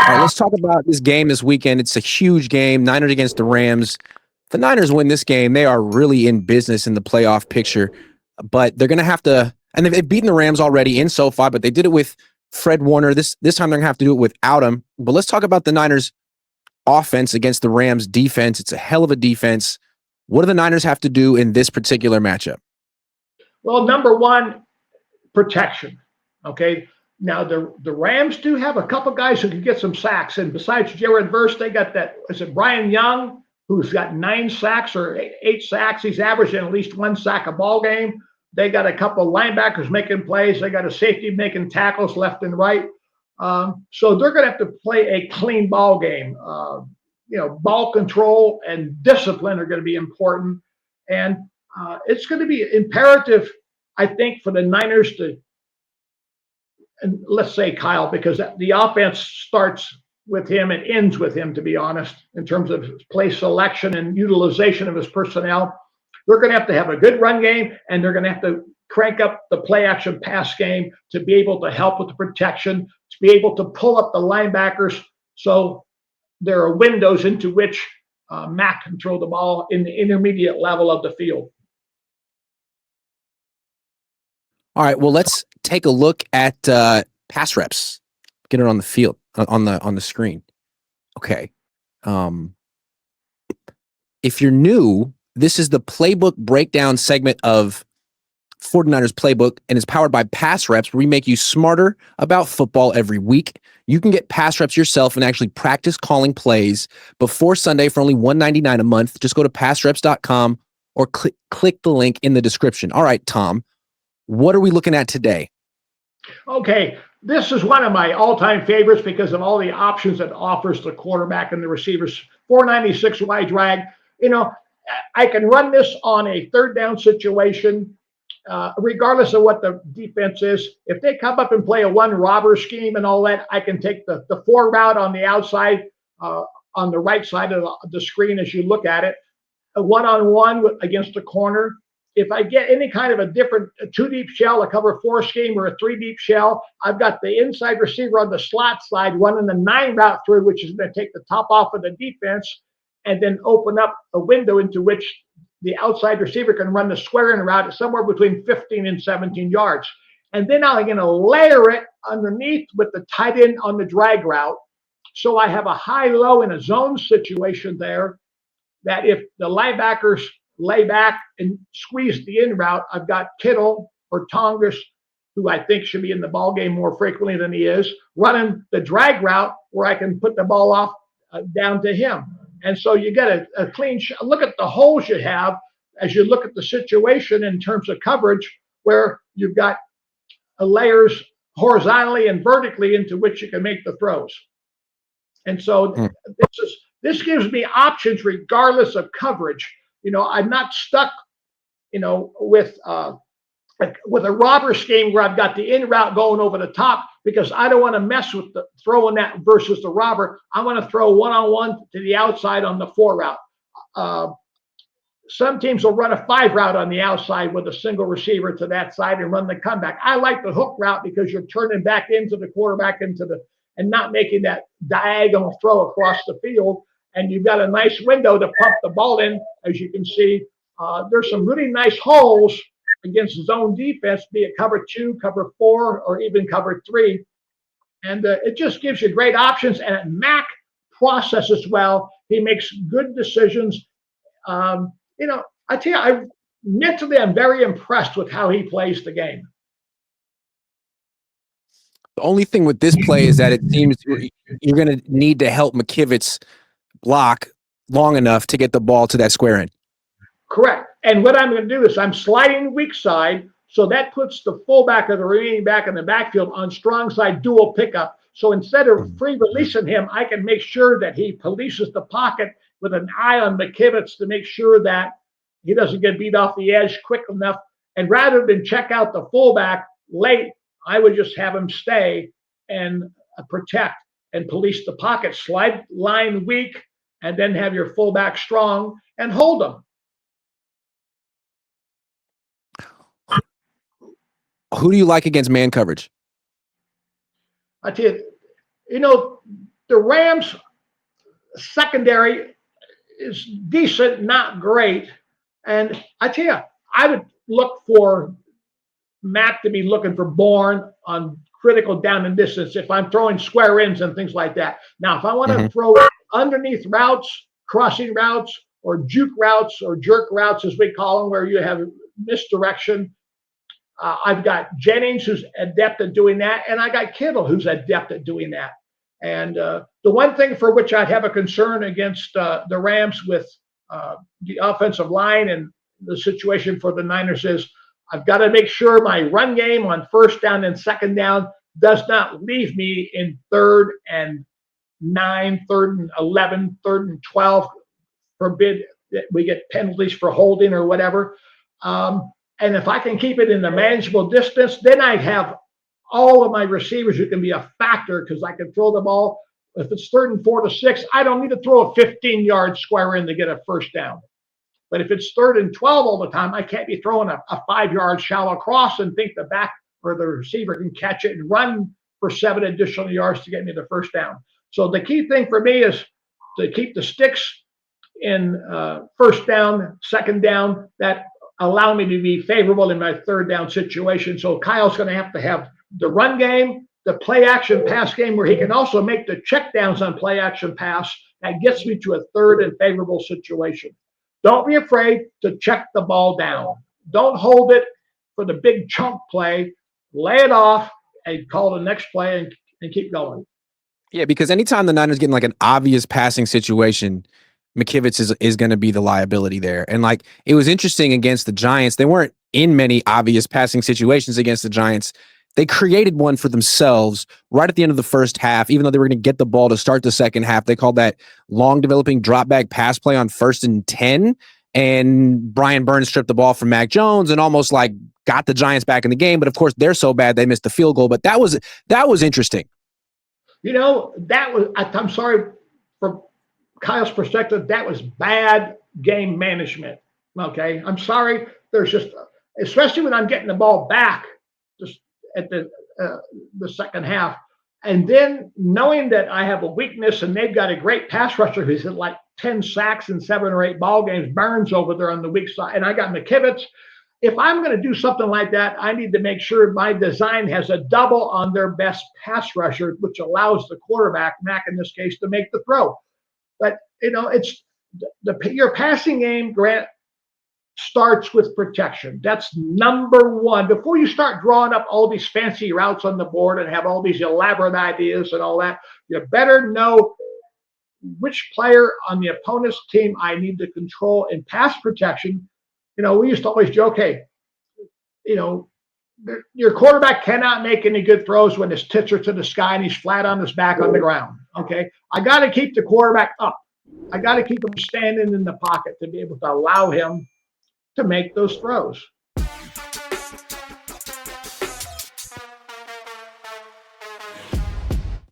All right, let's talk about this game this weekend. It's a huge game, Niners against the Rams. If the Niners win this game, they are really in business in the playoff picture, but they're going to have to, and they've beaten the Rams already in SoFi, but they did it with Fred Warner. This time they're going to have to do it without him. But let's talk about the Niners offense against the Rams defense. It's a hell of a defense. What do the Niners have to do in this particular matchup? Well, number one, protection. Okay. Now the Rams do have a couple guys who can get some sacks, and besides Jared Verse, they got that. Is it Brian Young, who's got 9 sacks or eight sacks? He's averaging at least 1 sack a ball game. They got a couple of linebackers making plays. They got a safety making tackles left and right. So they're going to have to play a clean ball game. Ball control and discipline are going to be important, and it's going to be imperative, I think, for the Niners to. And let's say Kyle, because the offense starts with him and ends with him, to be honest, in terms of play selection and utilization of his personnel. They're going to have a good run game, and they're going to have to crank up the play action pass game to be able to help with the protection, to be able to pull up the linebackers so there are windows into which Mac can throw the ball in the intermediate level of the field. All right, well, let's take a look at pass reps. Get it on the field, on the screen. Okay. If you're new, this is the Playbook breakdown segment of 49ers Playbook, and it's powered by Pass Reps, where we make you smarter about football every week. You can get pass reps yourself and actually practice calling plays before Sunday for only $1.99 a month. Just go to passreps.com or click the link in the description. All right, Tom. What are we looking at today? Okay, this is one of my all-time favorites because of all the options it offers the quarterback and the receivers. 496 wide drag. I can run this on a third down situation, regardless of what the defense is. If they come up and play a one robber scheme and all that, I can take the 4 route on the outside, on the right side of the screen as you look at it, a one-on-one against the corner. If I get any kind of a different 2 deep shell, a cover 4 scheme, or a 3 deep shell, I've got the inside receiver on the slot side running the 9 route through, which is going to take the top off of the defense and then open up a window into which the outside receiver can run the square in route somewhere between 15 and 17 yards. And then I'm going to layer it underneath with the tight end on the drag route. So I have a high-low in a zone situation there that if the linebackers lay back and squeeze the in route, I've got Kittle or Tongas, who I think should be in the ball game more frequently than he is, running the drag route where I can put the ball off down to him. And so you get a clean look at the holes you have as you look at the situation in terms of coverage, where you've got layers horizontally and vertically into which you can make the throws. And so this gives me options regardless of coverage. I'm not stuck, with a robber scheme where I've got the in route going over the top, because I don't want to mess with the throwing that versus the robber. I want to throw one-on-one to the outside on the 4 route. Some teams will run a 5 route on the outside with a single receiver to that side and run the comeback. I like the hook route because you're turning back into the quarterback and not making that diagonal throw across the field. And you've got a nice window to pump the ball in. As you can see, there's some really nice holes against zone defense, be it cover 2, cover 4, or even cover 3. And it just gives you great options. And Mac processes well. He makes good decisions. I tell you, I'm very impressed with how he plays the game. The only thing with this play is that it seems you're going to need to help McKivitz block long enough to get the ball to that square end. Correct. And what I'm going to do is I'm sliding weak side, so that puts the fullback or the remaining back in the backfield on strong side dual pickup. So instead of free releasing him, I can make sure that he polices the pocket with an eye on McKivitz to make sure that he doesn't get beat off the edge quick enough. And rather than check out the fullback late, I would just have him stay and protect and police the pocket, slide line weak, and then have your fullback strong and hold them. Who do you like against man coverage? I tell you, the Rams secondary is decent, not great. And I tell you, I would look for Matt to be looking for Bourne on critical down and distance if I'm throwing square ins and things like that. Now, if I want to throw underneath routes, crossing routes, or juke routes, or jerk routes, as we call them, where you have misdirection, I've got Jennings, who's adept at doing that, and I got Kittle, who's adept at doing that. And the one thing for which I'd have a concern against the Rams with the offensive line and the situation for the Niners is I've got to make sure my run game on first down and second down does not leave me in 3rd and 9, 3rd and 11, 3rd and 12. Forbid that we get penalties for holding or whatever. And if I can keep it in a manageable distance, then I have all of my receivers who can be a factor because I can throw the ball. If it's 3rd and 4 to 6, I don't need to throw a 15-yard square in to get a first down. But if it's 3rd and 12 all the time, I can't be throwing a 5-yard shallow cross and think the back or the receiver can catch it and run for 7 additional yards to get me the first down. So the key thing for me is to keep the sticks in first down, second down, that allow me to be favorable in my 3rd down situation. So Kyle's going to have the run game, the play action pass game, where he can also make the check downs on play action pass. That gets me to a 3rd and favorable situation. Don't be afraid to check the ball down. Don't hold it for the big chunk play. Lay it off and call the next play and keep going. Yeah, because anytime the Niners get in like an obvious passing situation, McKivitz is going to be the liability there. And like it was interesting against the Giants. They weren't in many obvious passing situations against the Giants. They created one for themselves right at the end of the first half, even though they were going to get the ball to start the second half. They called that long developing drop back pass play on 1st and 10. And Brian Burns stripped the ball from Mac Jones and almost like got the Giants back in the game. But of course, they're so bad they missed the field goal. But that was interesting. You know, I'm sorry, from Kyle's perspective, that was bad game management. Okay. I'm sorry. There's just, especially when I'm getting the ball back just at the second half. And then knowing that I have a weakness and they've got a great pass rusher who's had like 10 sacks in 7 or 8 ball games, Burns over there on the weak side, and I got McKivitz. If I'm going to do something like that, I need to make sure my design has a double on their best pass rusher, which allows the quarterback, Mac in this case, to make the throw. But, you know, it's your passing game, Grant, starts with protection. That's number one. Before you start drawing up all these fancy routes on the board and have all these elaborate ideas and all that, you better know which player on the opponent's team I need to control in pass protection. You know, we used to always joke, hey, you know, your quarterback cannot make any good throws when his tits are to the sky and he's flat on his back on the ground. Okay. I got to keep the quarterback up. I got to keep him standing in the pocket to be able to allow him to make those throws.